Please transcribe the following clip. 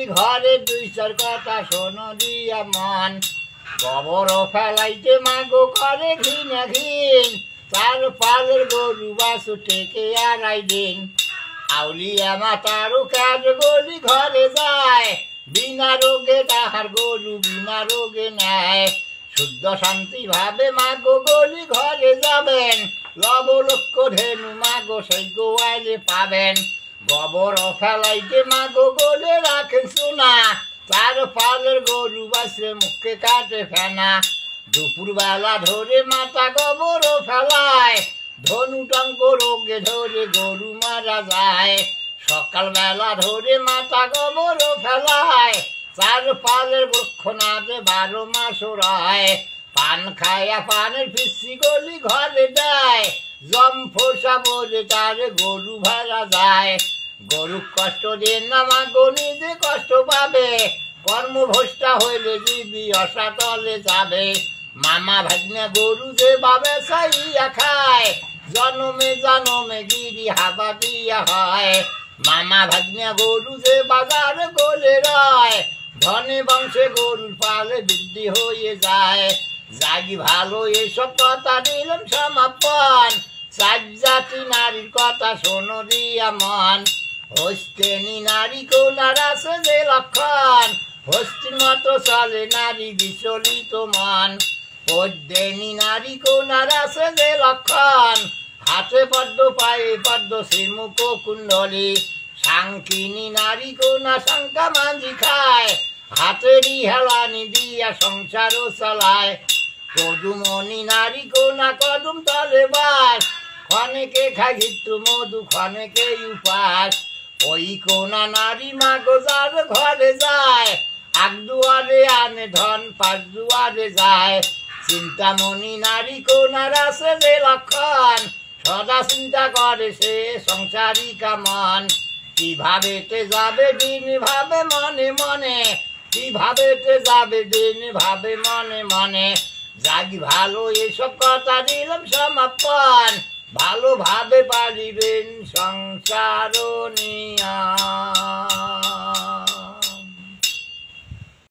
গলি ঘরে দুই চার কথা শোনো দিয়া মন গোবর ফেলাইতে মাগো করে ঘিনা ঘিন তার পালের গরু বাসু টেকে আড়াই দিন আউলিয়া মাতারও কাজ গলি ঘরে যায় বিনা রোগে তাহার গরু বিনা রোগে নেয় শুদ্ধ শান্তি ভাবে মাগো গলি ঘরে যাবেন লব লক্ষ ধেনু মাগো সেই গোয়ালে পাবেন গোবর ফেলাইতে মাগো গলে রাখেন সোনা তার পালের গরু বাসে মুখে কাটে ফেনা দুপুর বেলা ধরে মাথা গোবর ফেলায় ধনু টঙ্ক রোগে ধরে গরু মারা যায় সকাল বেলা ধরে মাথা গোবর ফেলায় চার পালের বৃক্ষ নাচে 12 মাস রয় পান খায়া পানের পিসি গলি ঘরে যায় জম ফোসা বলে তার গরু ভাড়া যায় গরু কষ্ট দেন না মাগো নিজে কষ্ট পাবে কর্মভ্রষ্টা হইলে জীবী অসাতলে যাবে মামা ভাগ্নে গরু যে বাবে চাইয়া খায় জনমে জনমে গিরি হাবা দিয়া হয় মামা ভাগ্নে গরু যে বাজারে গলে রয় ধনে বংশে গরুর পালে বৃদ্ধি হয়ে যায় জাগি ভালো এসব কথা দিলাম সমাপন সাজ জাতি নারীর কথা শোনো দিয়া মন হস্তেনি নারী কোনার আছে যে লক্ষণ হস্তির মতো চলে নারী বিচলিত মন পদ্মেনি নারী কোনার আছে যে লক্ষণ হাতে পদ্ম পায়ে পদ্ম শ্রীমুখ কুণ্ডলী সাংকিনী নারী কোনা শঙ্কা মাঝি খায় হাতেরই হেলানি দিয়া সংসারও চালায় কদুমনি নারী কোনা কদম তলে বাস ক্ষণেকে খায় ঘিত্তু মধু ক্ষণেকে উপাস ওই কোনা নারী মাগো যার ঘরে যায় আগ দুয়ারে আনে ধন পাঁচ দুয়ারে যায় চিন্তামণি নারী কোনার আছে যে লক্ষণ সদা চিন্তা করে সে সংসারিকা মন কিভাবে যাবে দিন ভাবে মনে মনে কিভাবে যাবে দিন ভাবে মনে মনে জাগি ভালো এসব কথা দিলাম সমাপন ভালোভাবে পারিবেন সংসার নিয়া।